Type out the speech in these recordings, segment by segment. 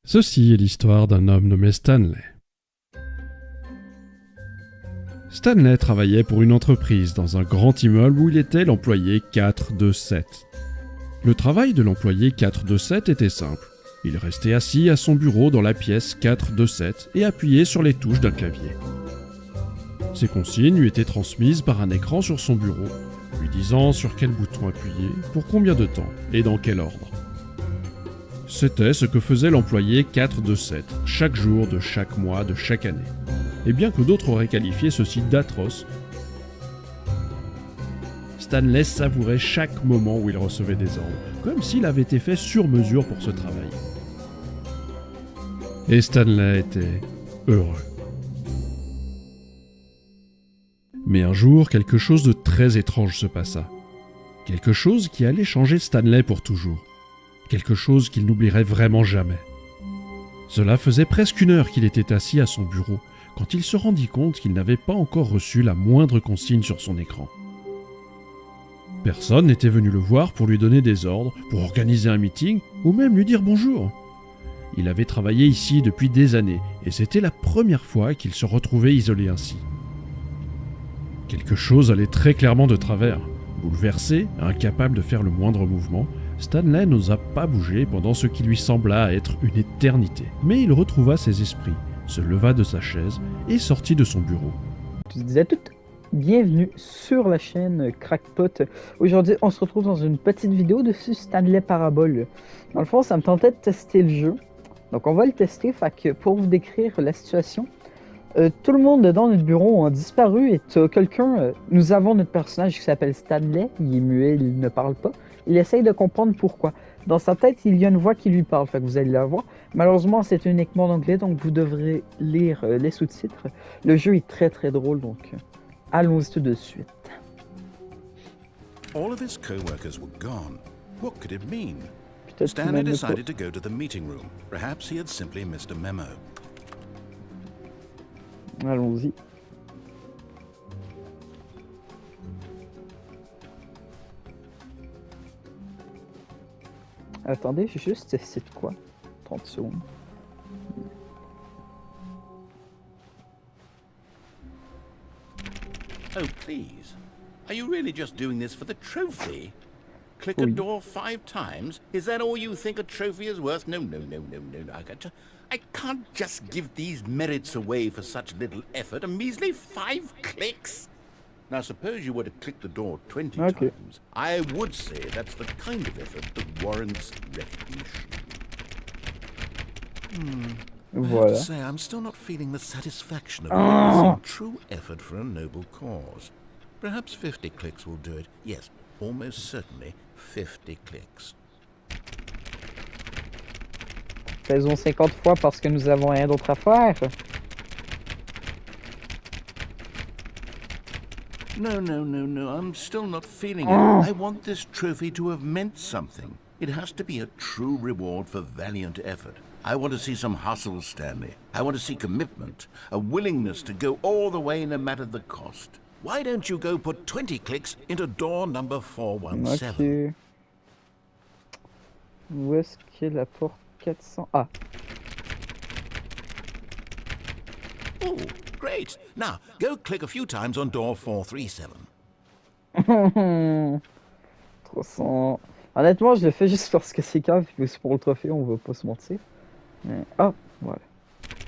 Ceci est l'histoire d'un homme nommé Stanley. Stanley travaillait pour une entreprise dans un grand immeuble où il était l'employé 427. Le travail de l'employé 427 était simple. Il restait assis à son bureau dans la pièce 427 et appuyait sur les touches d'un clavier. Ses consignes lui étaient transmises par un écran sur son bureau, lui disant sur quel bouton appuyer, pour combien de temps et dans quel ordre. C'était ce que faisait l'employé 427, chaque jour de chaque mois de chaque année. Et bien que d'autres auraient qualifié ceci d'atroce, Stanley savourait chaque moment où il recevait des ordres, comme s'il avait été fait sur mesure pour ce travail. Et Stanley était heureux. Mais un jour, quelque chose de très étrange se passa. Quelque chose qui allait changer Stanley pour toujours. Quelque chose qu'il n'oublierait vraiment jamais. Cela faisait presque une heure qu'il était assis à son bureau, quand il se rendit compte qu'il n'avait pas encore reçu la moindre consigne sur son écran. Personne n'était venu le voir pour lui donner des ordres, pour organiser un meeting, ou même lui dire bonjour. Il avait travaillé ici depuis des années, et c'était la première fois qu'il se retrouvait isolé ainsi. Quelque chose allait très clairement de travers. Bouleversé, incapable de faire le moindre mouvement, Stanley n'osa pas bouger pendant ce qui lui sembla être une éternité. Mais il retrouva ses esprits, se leva de sa chaise et sortit de son bureau. Je vous disais à toutes, bienvenue sur la chaîne Crackpot. Aujourd'hui, on se retrouve dans une petite vidéo dessus Stanley Parabole. Dans le fond, ça me tentait de tester le jeu. Donc on va le tester, fait que pour vous décrire la situation, tout le monde dans notre bureau a disparu et nous avons notre personnage qui s'appelle Stanley, il est muet, il ne parle pas. Il essaye de comprendre pourquoi. Dans sa tête, il y a une voix qui lui parle, fait que vous allez la voir. Malheureusement, c'est uniquement en anglais, donc vous devrez lire les sous-titres. Le jeu est très très drôle, donc allons-y tout de suite. All of his co-workers were gone. What could it mean? Stanley decided to go to the meeting room. Perhaps he had simply missed a memo. Allons-y. Attendez, juste, c'est de quoi? 30 secondes. Oh, please. Are you really just doing this for the trophy? Click a door 5 times? Is that all you think a trophy is worth? No. I can't just give these merits away for such little effort. A measly 5 clicks? Now, suppose you were to click the door 20 times. I would say that's the kind of effort that warrants recognition. I have to say, I'm still not feeling the satisfaction of witnessing true effort for a noble cause. Perhaps 50 clicks will do it. Yes, almost certainly 50 clicks. Faisons 50 fois parce que nous avons rien d'autre à faire. No. I'm still not feeling it. I want this trophy to have meant something. It has to be a true reward for valiant effort. I want to see some hustle, Stanley. I want to see commitment, a willingness to go all the way no matter the cost. Why don't you go put 20 clicks into door number 417? Ok. Où est-ce qu'est la porte 400? Ah. Oh, great. Now, go click a few times on door 437. 300. Honnêtement, je le fais juste parce que c'est cave, puis aussi pour le trophée, on va pas se mentir. Mais... ah, voilà.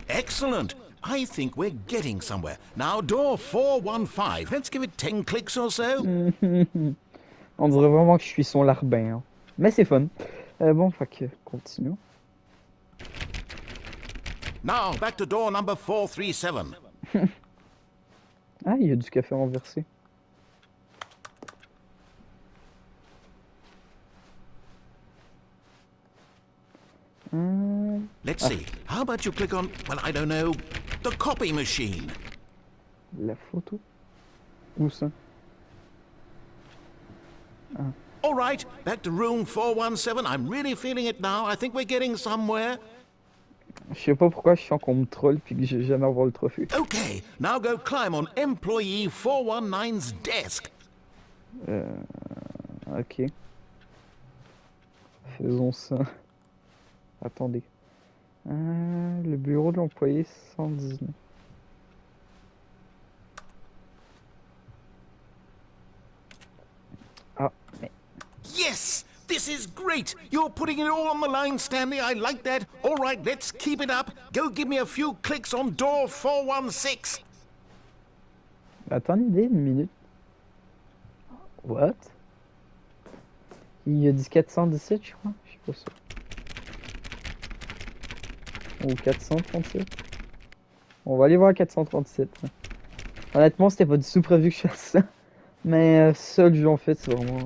Excellent. I think we're getting somewhere. Now, door 415. Let's give it 10 clicks or so. On dirait vraiment que je suis son larbin. Hein. Mais c'est fun. Bon, fait que continuons. Now, back to door number 437. Ah, il y a du café renversé. Let's see. How about you click on, well, I don't know, the copy machine? La photo? Où ça? Ah. All right, back to room 417. I'm really feeling it now. I think we're getting somewhere. Je sais pas pourquoi je sens qu'on me troll puis que je vais jamais avoir le trophée. Okay, now go climb on employee 419's desk. Ok. Faisons ça. Attendez. Le bureau de l'employé 119. Ah, mais... Yes! This is great! You're putting it all on the line, Stanley. I like that. All right, let's keep it up. Go give me a few clicks on door 416. Attendez une minute. What? Il a dit 417, je crois. Je suis pas sûr. Ou 437. On va aller voir 437. Honnêtement, c'était pas du tout prévu que je fasse ça. Mais ça, le jeu en fait, c'est vraiment...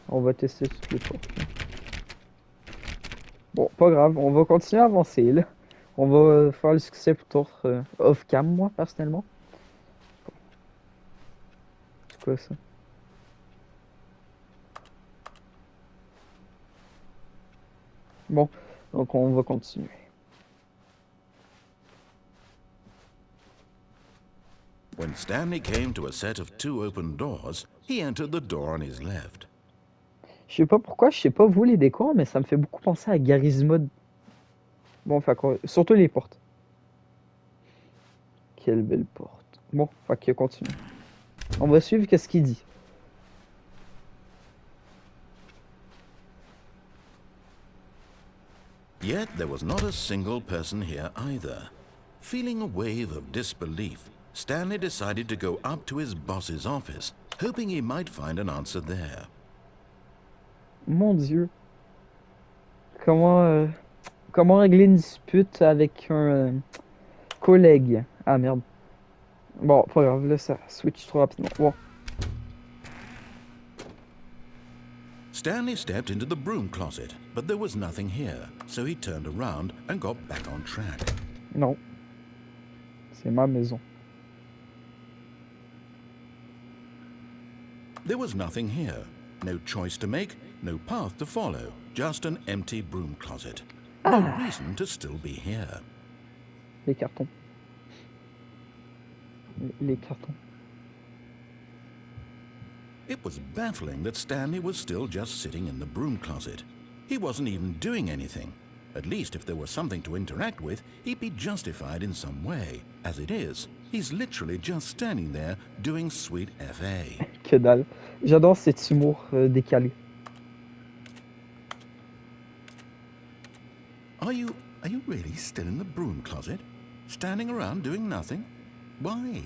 On va tester toutes les portes. Bon, pas grave, on va continuer à avancer là. On va faire le succès peut-être off-cam, moi, personnellement. C'est quoi ça? Bon, donc on va continuer. When Stanley came to a set of 2 open doors, he entered the door on his left. Je sais pas pourquoi, je sais pas vous les décors, mais ça me fait beaucoup penser à Garry's Mod. Bon, fait quoi, surtout les portes. Quelle belle porte. Bon, fait que continue. On va suivre qu'est-ce qu'il dit. Yet there was not a single person here either. Feeling a wave of disbelief, Stanley decided to go up to his boss's office, hoping he might find an answer there. Mon Dieu. Comment régler une dispute avec un collègue? Ah merde. Bon, pas grave, là ça switch trop rapidement. Bon. Stanley stepped into the broom closet, but there was nothing here, so he turned around and got back on track. Non. C'est ma maison. There was nothing here. No choice to make, no path to follow, just an empty broom closet. No reason to still be here. Les cartons. Les cartons. It was baffling that Stanley was still just sitting in the broom closet. He wasn't even doing anything. At least if there was something to interact with, he'd be justified in some way. As it is, he's literally just standing there doing sweet FA. Que dalle. J'adore cet humour décalé. Are you really still in the broom closet? Standing around doing nothing? Why?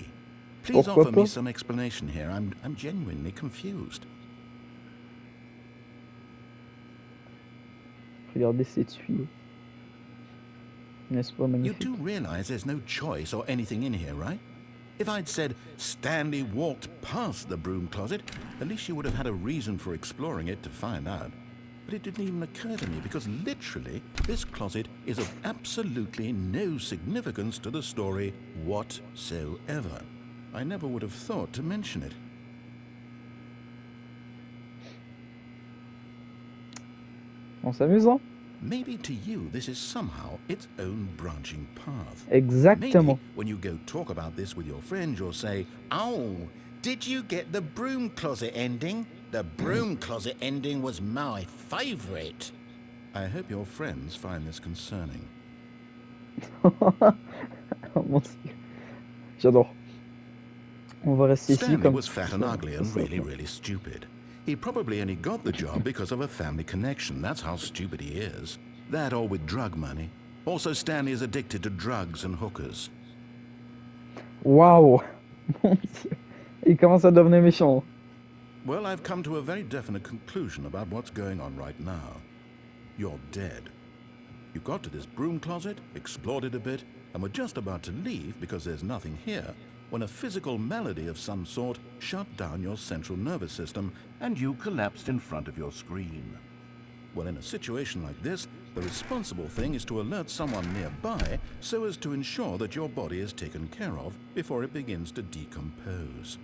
Please Pourquoi offer me pas? some explanation here. I'm genuinely confused. Regardez ces tuyaux. N'est-ce pas You magnifique? do realize there's no choice or anything in here, right? If I'd said Stanley walked past the broom closet, at least you would have had a reason for exploring it to find out. But it didn't even occur to me because literally this closet is of absolutely no significance to the story whatsoever. I never would have thought to mention it. On s'amuse, hein? Maybe to you this is somehow its own branching path. Exactement. Maybe when you go talk about this with your friends, you'll say, "Oh, did you get the broom closet ending? The broom closet ending was my favorite." I hope your friends find this concerning. Oh, mon Dieu. J'adore. On va rester ici Stanley comme... was fat and ugly and really, really stupid. He probably only got the job because of a family connection. That's how stupid he is. That or with drug money. Also, Stanley is addicted to drugs and hookers. Waouh. Mon Dieu. Il commence à devenir méchant. Well, I've come to a very definite conclusion about what's going on right now. You're dead. You got to this broom closet, explored it a bit, and were just about to leave because there's nothing here, when a physical malady of some sort shut down your central nervous system and you collapsed in front of your screen. Well, in a situation like this, the responsible thing is to alert someone nearby so as to ensure that your body is taken care of before it begins to decompose.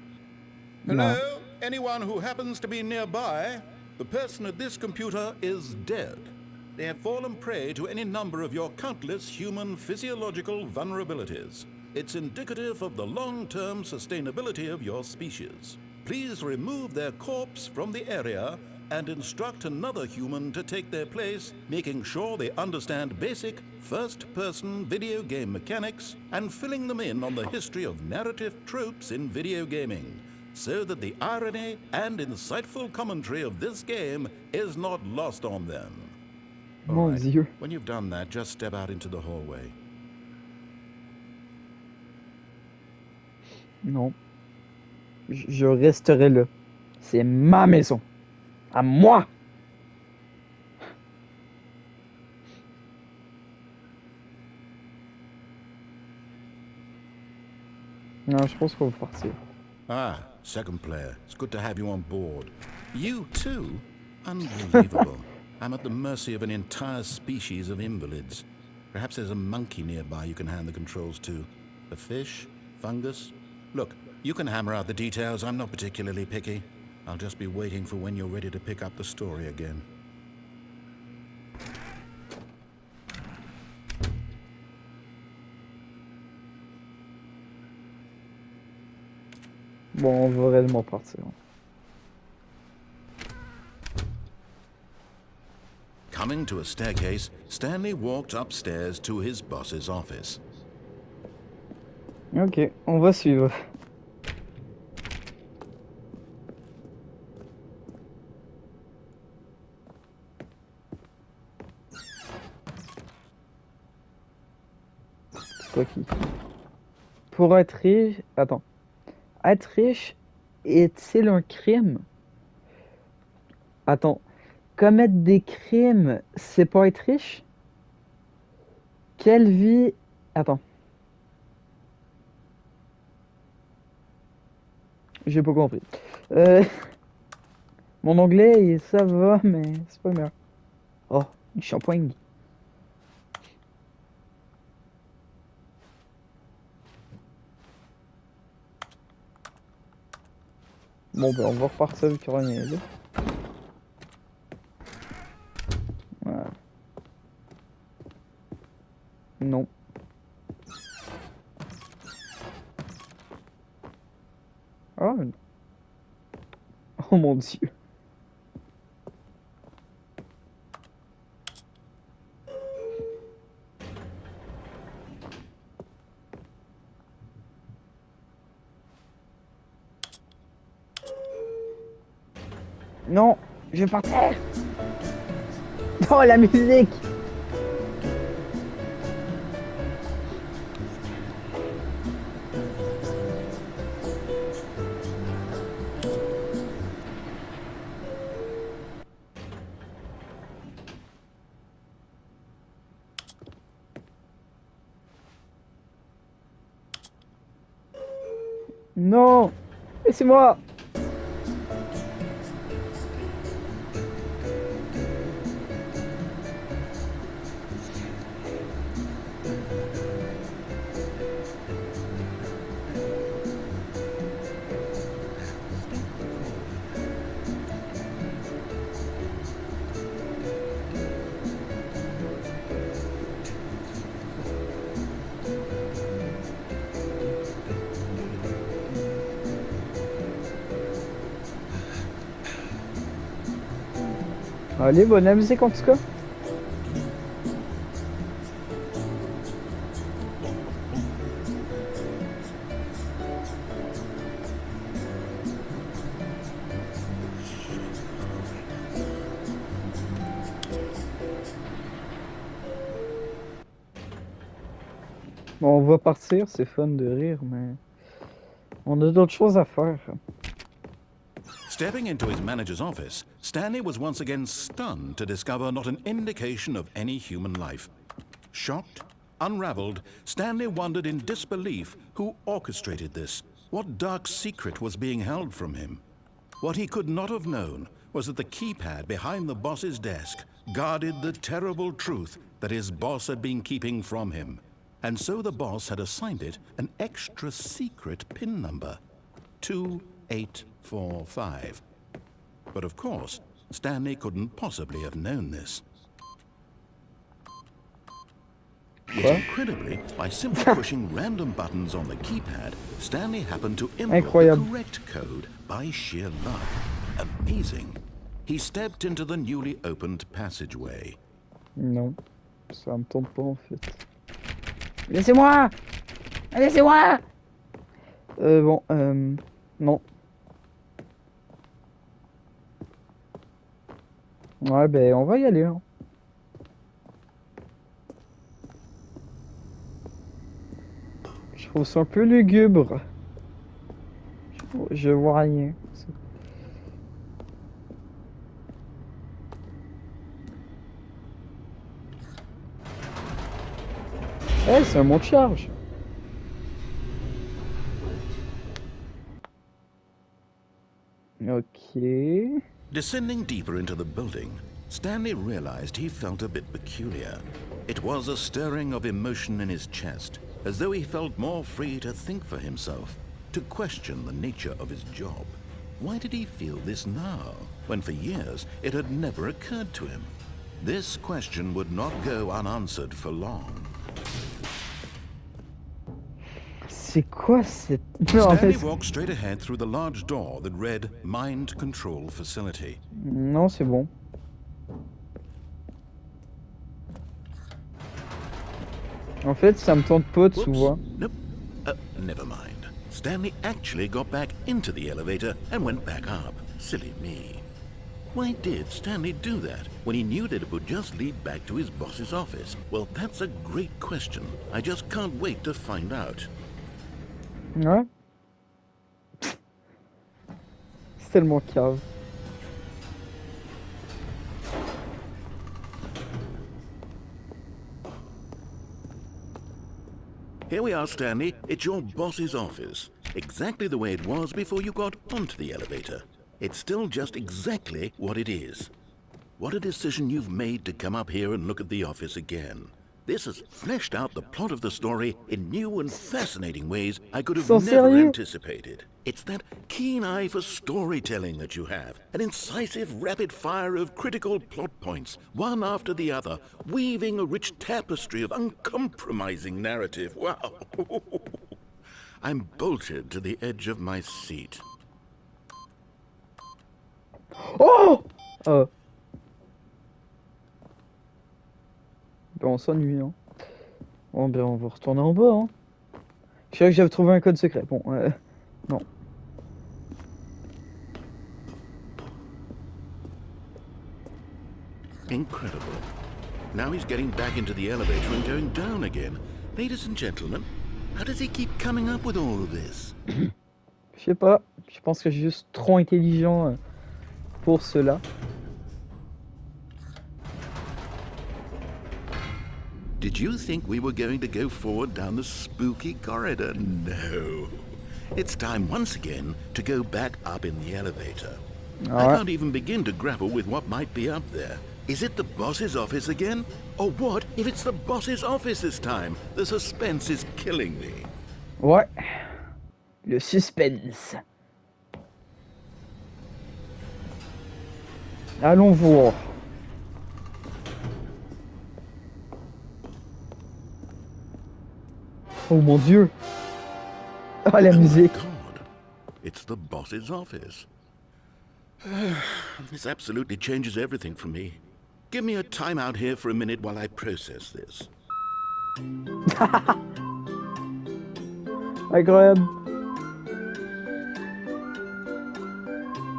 Hello? Anyone who happens to be nearby? The person at this computer is dead. They have fallen prey to any number of your countless human physiological vulnerabilities. It's indicative of the long-term sustainability of your species. please remove their corpse from the area and instruct another human to take their place, making sure they understand basic first-person video game mechanics and filling them in on the history of narrative tropes in video gaming, so that the irony and insightful commentary of this game is not lost on them. All Mon right. Dieu. When you've done that, just step out into the hallway. Non. Je resterai là. C'est ma maison. À moi. Non, je pense qu'on va partir. Ah, second player. It's good to have you on board. You too? Unbelievable. I'm at the mercy of an entire species of invalids. Perhaps there's a monkey nearby you can hand the controls to. A fish? Fungus? Look, you can hammer out the details. I'm not particularly picky. I'll just be waiting for when you're ready to pick up the story again. Bon, on va réellement partir. Coming to a staircase, Stanley walked upstairs to his boss's office. Ok, on va suivre. C'est toi qui... Pour être riche... Attends. Être riche est-il un crime? Attends. Commettre des crimes, c'est pas être riche? Quelle vie... Attends. J'ai pas compris. Mon anglais, ça va, mais c'est pas le meilleur. Oh, du shampoing. Bon, ben, on va repartir avec rien, là. Voilà. Non. Ah, mais non. Oh mon Dieu. Non, je vais partir. Oh, la musique. Non, laissez-moi. Allez, bonne musique en tout cas. Bon, on va partir, c'est fun de rire, mais on a d'autres choses à faire. Stepping into his manager's office, Stanley was once again stunned to discover not an indication of any human life. Shocked, unraveled, Stanley wondered in disbelief who orchestrated this, what dark secret was being held from him. What he could not have known was that the keypad behind the boss's desk guarded the terrible truth that his boss had been keeping from him. And so the boss had assigned it an extra secret PIN number, 2845. But of course, Stanley couldn't possibly have known this. Yet Quoi? incredibly, by simply pushing random buttons on the keypad, Stanley happened to input the Incroyable. correct code by sheer luck. Amazing. He stepped into the newly opened passageway. Non, ça me tente pas en fait. Laissez-moi! Laissez-moi! Bon, non. Ouais, ben on va y aller. Hein. Je trouve ça un peu lugubre. Je vois rien. Eh, c'est un mont de charge. Ok. Descending deeper into the building, Stanley realized he felt a bit peculiar. It was a stirring of emotion in his chest, as though he felt more free to think for himself, to question the nature of his job. Why did he feel this now, when for years it had never occurred to him? This question would not go unanswered for long. C'est quoi cette... Non, en Stanley fait, walked straight ahead through the large door that read Mind Control Facility. non, c'est bon. En fait, ça me tente pas de Whoops. souvent. Nope. Never mind. Stanley actually got back into the elevator and went back up. Silly me. Why did Stanley do that when he knew that it would just lead back to his boss's office? Well, that's a great question. I just can't wait to find out. Ouais. C'est tellement cave. Here we are, Stanley. It's your boss's office. Exactly the way it was before you got onto the elevator. It's still just exactly what it is. What a decision you've made to come up here and look at the office again. This has fleshed out the plot of the story in new and fascinating ways I could have So never serious? anticipated. It's that keen eye for storytelling that you have, an incisive rapid fire of critical plot points, one after the other, weaving a rich tapestry of uncompromising narrative. Wow! I'm bolted to the edge of my seat. Oh! Ben, on s'ennuie, hein. Bon, ben, on va retourner en bas, hein. Je savais que j'avais trouvé un code secret. Bon, non. Incredible. Now he's getting back into the elevator and going down again. Ladies and gentlemen, how does he keep coming up with all of this? Je sais pas. Je pense que je suis juste trop intelligent pour cela. Did you think we were going to go forward down the spooky corridor? No. It's time once again to go back up in the elevator. I can't even begin to grapple with what might be up there. Is it the boss's office again? Or what if it's the boss's office this time? The suspense is killing me. Ouais. Le suspense. Allons voir. Oh mon Dieu. Oh la musique. God, it's the boss's office. This absolutely changes everything for me. Give me a time out here for a minute while I process this. Incroyable.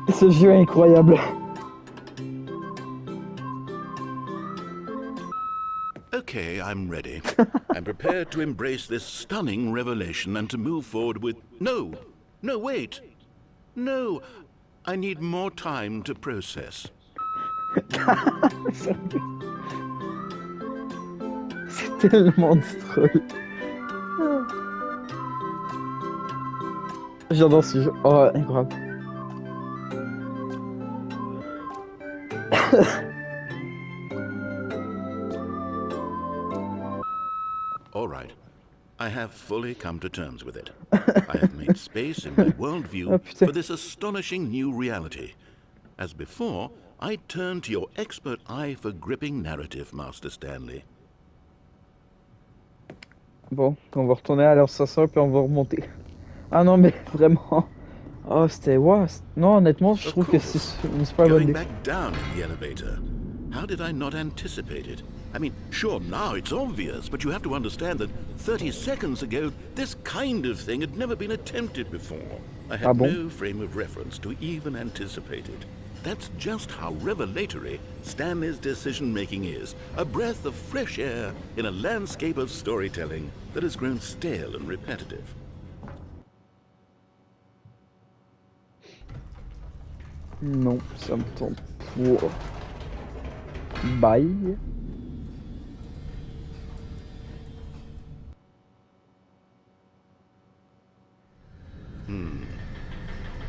Ce jeu est incroyable. Okay, I'm ready. I'm prepared to embrace this stunning revelation and to move forward with... No! No, wait! No! I need more time to process. C'est tellement drôle. J'adore ce jeu. Oh, incroyable. All right. I have fully come to terms with it. I have made space in my worldview Oh, putain. for this astonishing new reality. As before, I turn to your expert eye for gripping narrative, Master Stanley. Bon, on va retourner à l'ascenseur puis on va remonter. Ah non, mais vraiment. Oh, c'était... Wow. Non, honnêtement, je Of trouve que c'est course. une super bonne Going idée. back down in the elevator. How did I not anticipate it? I mean, sure, now it's obvious, but you have to understand that 30 seconds ago, this kind of thing had never been attempted before. I Ah had bon? no frame of reference to even anticipate it. That's just how revelatory Stanley's decision-making is. A breath of fresh air in a landscape of storytelling that has grown stale and repetitive. Non, ça me tente pas. Bye.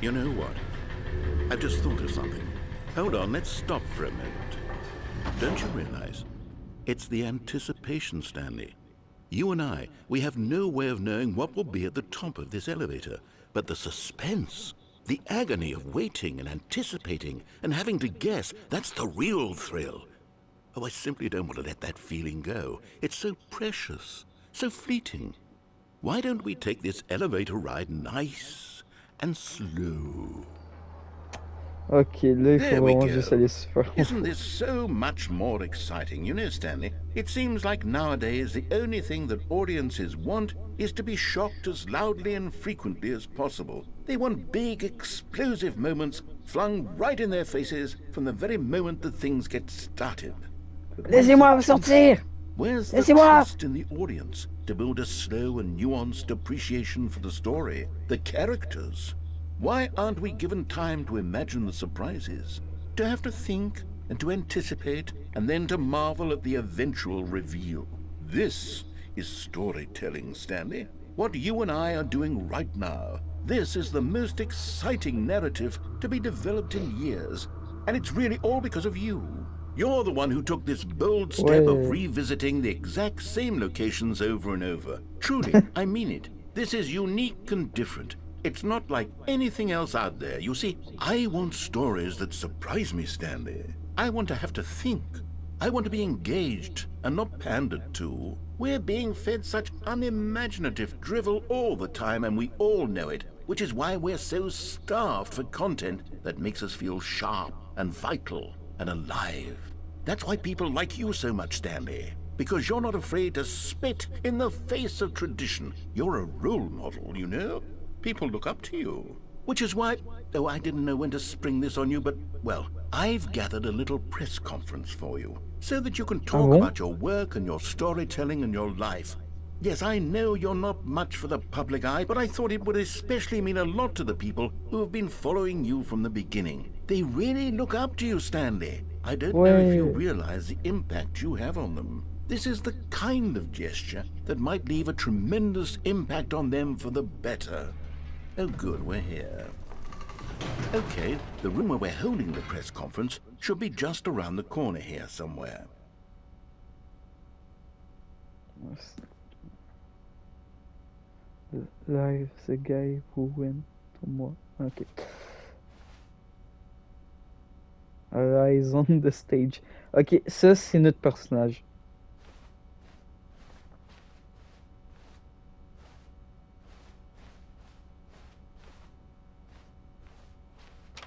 You know what? I've just thought of something. Hold on, let's stop for a moment. Don't you realize? It's the anticipation, Stanley. You and I, we have no way of knowing what will be at the top of this elevator. But the suspense, the agony of waiting and anticipating and having to guess, that's the real thrill. Oh, I simply don't want to let that feeling go. It's so precious, so fleeting. Why don't we take this elevator ride nice and slow? Ok, là, il faut There we vraiment juste go. aller se faire. Isn't this so much more exciting? You know, Stanley, it seems like nowadays the only thing that audiences want is to be shocked as loudly and frequently as possible. They want big, explosive moments flung right in their faces from the very moment that things get started. But where's the Laissez-moi tension? sortir! Where's the Laissez-moi! trust in the audience to build a slow and nuanced appreciation for the story, the characters? Why aren't we given time to imagine the surprises, to have to think and to anticipate and then to marvel at the eventual reveal? This is storytelling, Stanley. What you and I are doing right now. This is the most exciting narrative to be developed in years, and it's really all because of you. You're the one who took this bold step of Ouais. revisiting the exact same locations over and over. Truly, I mean it. This is unique and different. It's not like anything else out there. You see, I want stories that surprise me, Stanley. I want to have to think. I want to be engaged and not pandered to. We're being fed such unimaginative drivel all the time, and we all know it, which is why we're so starved for content that makes us feel sharp and vital and alive. That's why people like you so much, Stanley. Because you're not afraid to spit in the face of tradition. You're a role model, you know? People look up to you. Which is why, oh, I didn't know when to spring this on you, but, well, I've gathered a little press conference for you, so that you can Ah talk bon? about your work and your storytelling and your life. Yes, I know you're not much for the public eye, but I thought it would especially mean a lot to the people who have been following you from the beginning. They really look up to you, Stanley. I don't know if you Ouais. realize the impact you have on them. This is the kind of gesture that might leave a tremendous impact on them for the better. Oh good, we're here. Okay, the room where we're holding the press conference should be just around the corner here somewhere. Live the guy who went to moi. Ok. Rise on the stage. Ok, ça c'est notre personnage.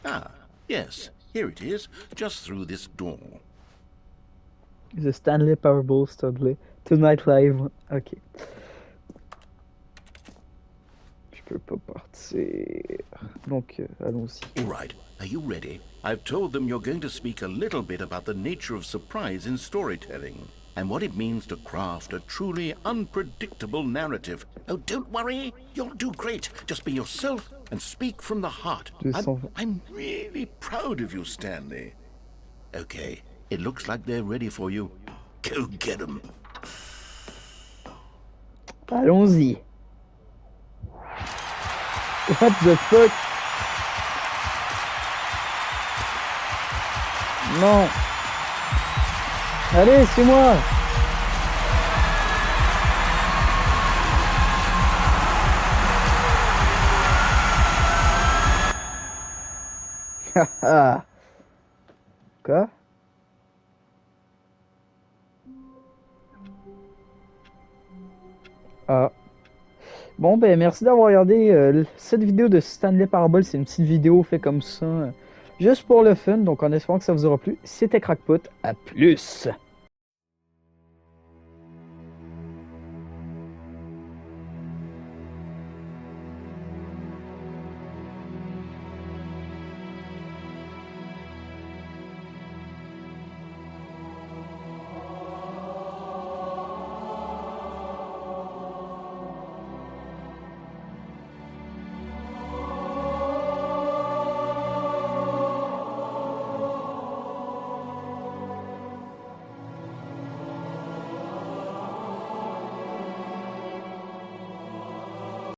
Ah, yes, here it is, just through this door. The Stanley Parable Studley. Tonight live. Ok. Je peux pas partir. Donc, allons-y. All right, are you ready? I've told them you're going to speak a little bit about the nature of surprise in storytelling and what it means to craft a truly unpredictable narrative. Oh, don't worry, you'll do great. Just be yourself and speak from the heart. I'm really proud of you, Stanley. Okay, it looks like they're ready for you. Go get them. Allons-y. What the fuck? Non. Allez, c'est moi. Haha. Quoi? Ah. Bon, ben merci d'avoir regardé cette vidéo de Stanley Parabole. C'est une petite vidéo faite comme ça, juste pour le fun. Donc, en espérant que ça vous aura plu. C'était Crackpot. À plus!